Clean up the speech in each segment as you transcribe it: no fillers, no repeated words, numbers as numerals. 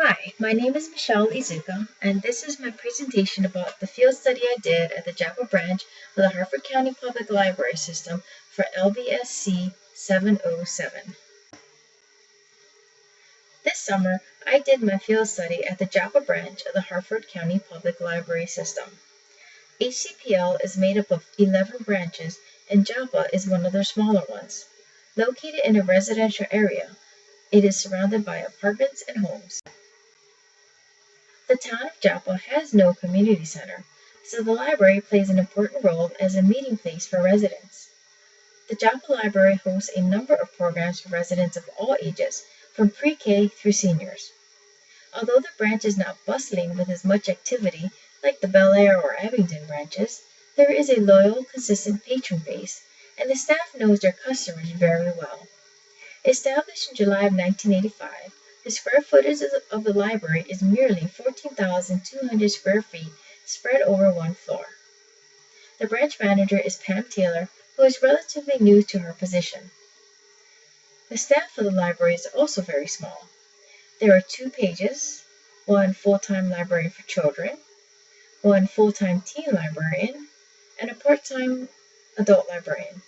Hi, my name is Michelle Izuka, and this is my presentation about the field study I did at the Joppa branch of the Harford County Public Library System for LBSC 707. This summer, I did my field study at the Joppa branch of the Harford County Public Library System. HCPL is made up of 11 branches, and Joppa is one of their smaller ones. Located in a residential area, it is surrounded by apartments and homes. The town of Joppa has no community center, so the library plays an important role as a meeting place for residents. The Joppa Library hosts a number of programs for residents of all ages, from pre-K through seniors. Although the branch is not bustling with as much activity like the Bel Air or Abingdon branches, there is a loyal, consistent patron base, and the staff knows their customers very well. Established in July of 1985, the square footage of the library is merely 14,200 square feet spread over one floor. The branch manager is Pam Taylor, who is relatively new to her position. The staff of the library is also very small. There are 2 pages, 1 full-time librarian for children, 1 full-time teen librarian, and a part-time adult librarian.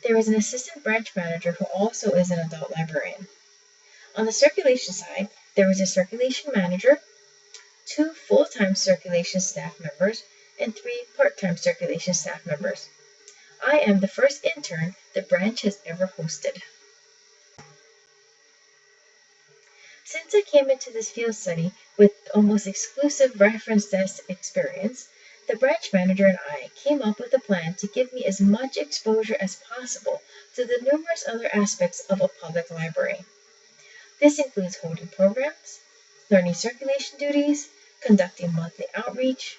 There is an assistant branch manager who also is an adult librarian. On the circulation side, there is a circulation manager, 2 full-time circulation staff members, and 3 part-time circulation staff members. I am the first intern the branch has ever hosted. Since I came into this field study with almost exclusive reference desk experience, the branch manager and I came up with a plan to give me as much exposure as possible to the numerous other aspects of a public library. This includes holding programs, learning circulation duties, conducting monthly outreach,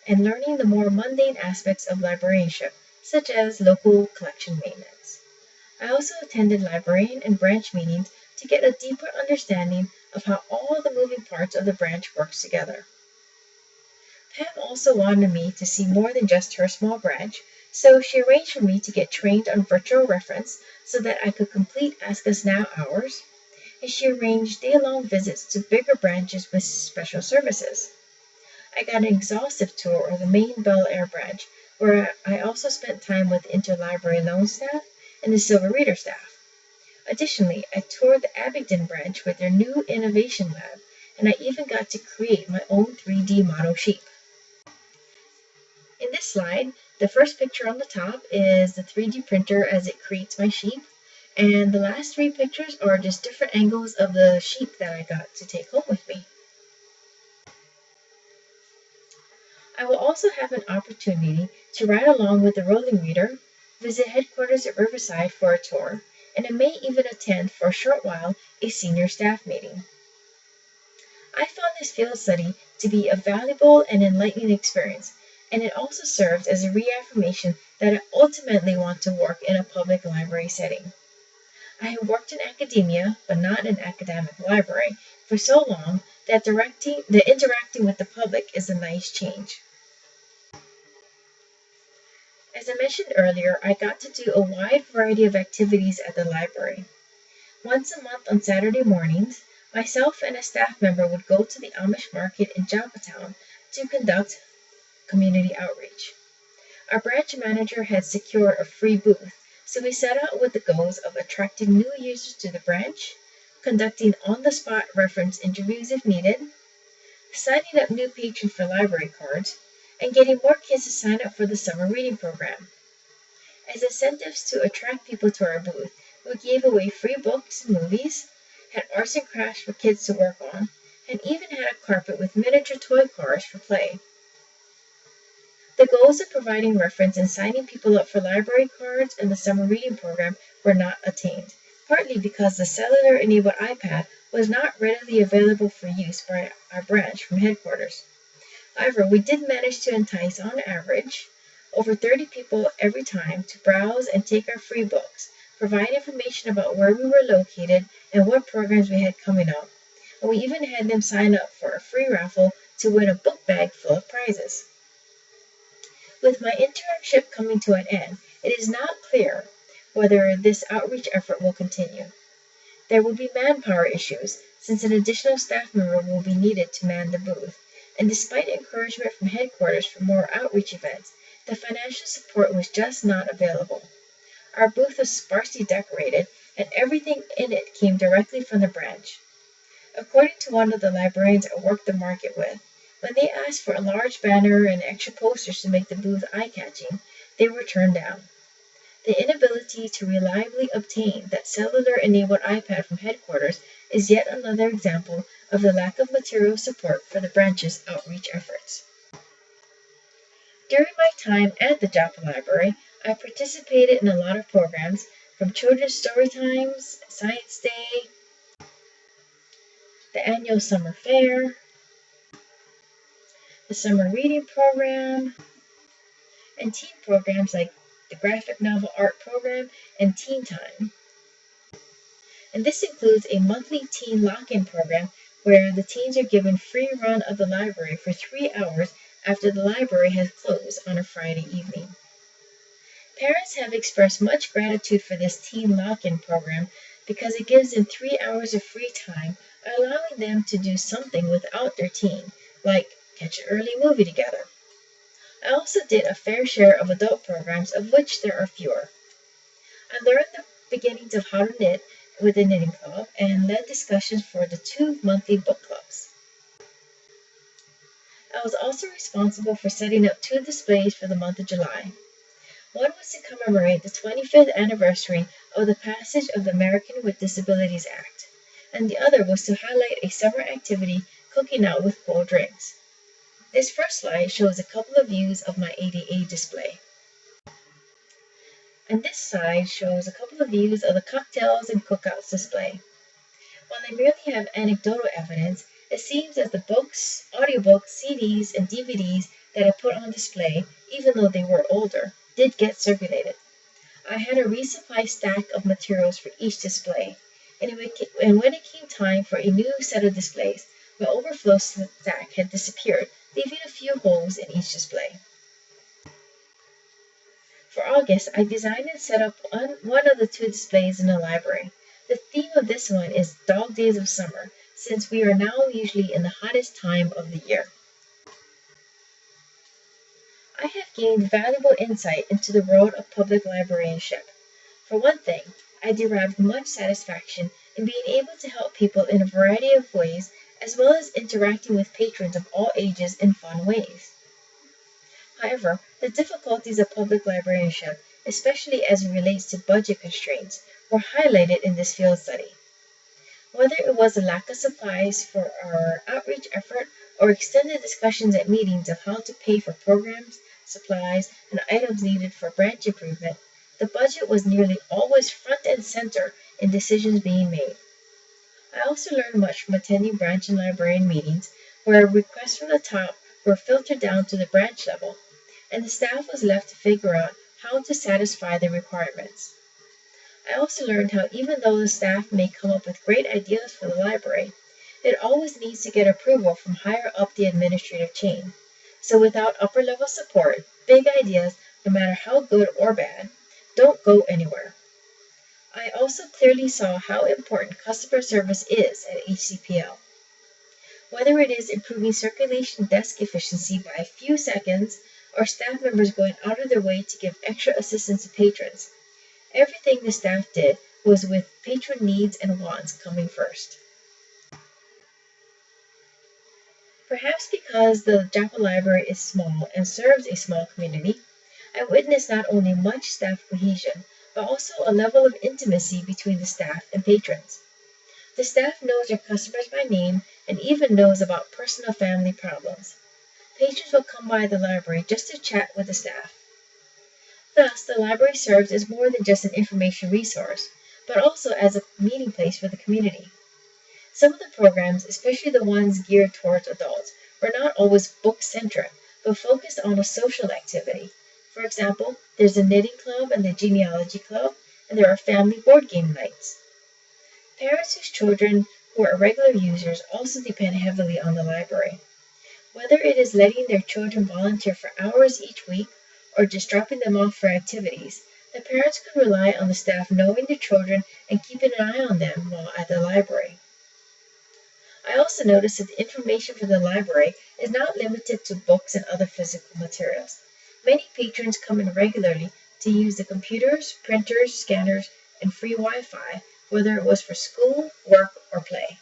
and learning the more mundane aspects of librarianship, such as local collection maintenance. I also attended librarian and branch meetings to get a deeper understanding of how all the moving parts of the branch works together. Pam also wanted me to see more than just her small branch, so she arranged for me to get trained on virtual reference so that I could complete Ask Us Now hours, and she arranged day-long visits to bigger branches with special services. I got an exhaustive tour of the main Bel Air branch, where I also spent time with the interlibrary loan staff and the Silver Reader staff. Additionally, I toured the Abingdon branch with their new innovation lab, and I even got to create my own 3D model sheep. In this slide, the first picture on the top is the 3D printer as it creates my sheep, and the last 3 pictures are just different angles of the sheep that I got to take home with me. I will also have an opportunity to ride along with the rolling reader, visit headquarters at Riverside for a tour, and I may even attend for a short while a senior staff meeting. I found this field study to be a valuable and enlightening experience, and it also serves as a reaffirmation that I ultimately want to work in a public library setting. I have worked in academia, but not in an academic library, for so long that interacting with the public is a nice change. As I mentioned earlier, I got to do a wide variety of activities at the library. Once a month on Saturday mornings, myself and a staff member would go to the Amish market in Joppatown to conduct community outreach. Our branch manager had secured a free booth, so we set out with the goals of attracting new users to the branch, conducting on-the-spot reference interviews if needed, signing up new patrons for library cards, and getting more kids to sign up for the summer reading program. As incentives to attract people to our booth, we gave away free books and movies, had arts and crafts for kids to work on, and even had a carpet with miniature toy cars for play. The goals of providing reference and signing people up for library cards and the summer reading program were not attained, partly because the cellular-enabled iPad was not readily available for use by our branch from headquarters. However, we did manage to entice, on average, over 30 people every time to browse and take our free books, provide information about where we were located and what programs we had coming up, and we even had them sign up for a free raffle to win a book bag full of prizes. With my internship coming to an end, it is not clear whether this outreach effort will continue. There will be manpower issues, since an additional staff member will be needed to man the booth, and despite encouragement from headquarters for more outreach events, the financial support was just not available. Our booth was sparsely decorated, and everything in it came directly from the branch. According to one of the librarians I worked the market with, when they asked for a large banner and extra posters to make the booth eye-catching, they were turned down. The inability to reliably obtain that cellular-enabled iPad from headquarters is yet another example of the lack of material support for the branch's outreach efforts. During my time at the Joppa Library, I participated in a lot of programs, from children's story times, Science Day, the annual summer fair, the summer reading program, and teen programs like the graphic novel art program and Teen Time. And this includes a monthly teen lock-in program where the teens are given free run of the library for 3 hours after the library has closed on a Friday evening. Parents have expressed much gratitude for this teen lock-in program because it gives them 3 hours of free time, allowing them to do something without their teen, like catch an early movie together. I also did a fair share of adult programs, of which there are fewer. I learned the beginnings of how to knit with the knitting club and led discussions for the 2 monthly book clubs. I was also responsible for setting up 2 displays for the month of July. One was to commemorate the 25th anniversary of the passage of the American with Disabilities Act, and the other was to highlight a summer activity, cooking out with cold drinks. This first slide shows a couple of views of my ADA display. And this slide shows a couple of views of the cocktails and cookouts display. While I merely have anecdotal evidence, it seems that the books, audiobooks, CDs, and DVDs that I put on display, even though they were older, did get circulated. I had a resupply stack of materials for each display, and when it came time for a new set of displays, my overflow stack had disappeared, leaving a few holes in each display. For August, I designed and set up one of the 2 displays in the library. The theme of this one is Dog Days of Summer, since we are now usually in the hottest time of the year. I have gained valuable insight into the world of public librarianship. For one thing, I derived much satisfaction in being able to help people in a variety of ways, as well as interacting with patrons of all ages in fun ways. However, the difficulties of public librarianship, especially as it relates to budget constraints, were highlighted in this field study. Whether it was a lack of supplies for our outreach effort or extended discussions at meetings of how to pay for programs, supplies, and items needed for branch improvement, the budget was nearly always front and center in decisions being made. I also learned much from attending branch and librarian meetings where requests from the top were filtered down to the branch level, and the staff was left to figure out how to satisfy the requirements. I also learned how even though the staff may come up with great ideas for the library, it always needs to get approval from higher up the administrative chain. So without upper-level support, big ideas, no matter how good or bad, don't go anywhere. I also clearly saw how important customer service is at HCPL. Whether it is improving circulation desk efficiency by a few seconds or staff members going out of their way to give extra assistance to patrons, everything the staff did was with patron needs and wants coming first. Perhaps because the Joppa Library is small and serves a small community, I witnessed not only much staff cohesion, but also a level of intimacy between the staff and patrons. The staff knows their customers by name and even knows about personal family problems. Patrons will come by the library just to chat with the staff. Thus, the library serves as more than just an information resource, but also as a meeting place for the community. Some of the programs, especially the ones geared towards adults, were not always book-centric, but focused on a social activity. For example, there's a knitting club and the genealogy club, and there are family board game nights. Parents whose children who are regular users also depend heavily on the library. Whether it is letting their children volunteer for hours each week or just dropping them off for activities, the parents could rely on the staff knowing their children and keeping an eye on them while at the library. also noticed that the information for the library is not limited to books and other physical materials. Many patrons come in regularly to use the computers, printers, scanners, and free Wi-Fi, whether it was for school, work, or play.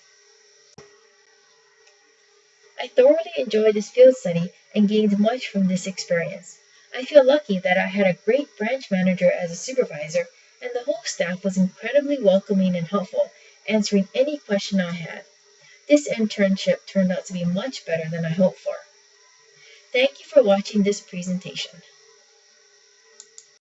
I thoroughly enjoyed this field study and gained much from this experience. I feel lucky that I had a great branch manager as a supervisor, and the whole staff was incredibly welcoming and helpful, answering any question I had. This internship turned out to be much better than I hoped for. Thank you for watching this presentation.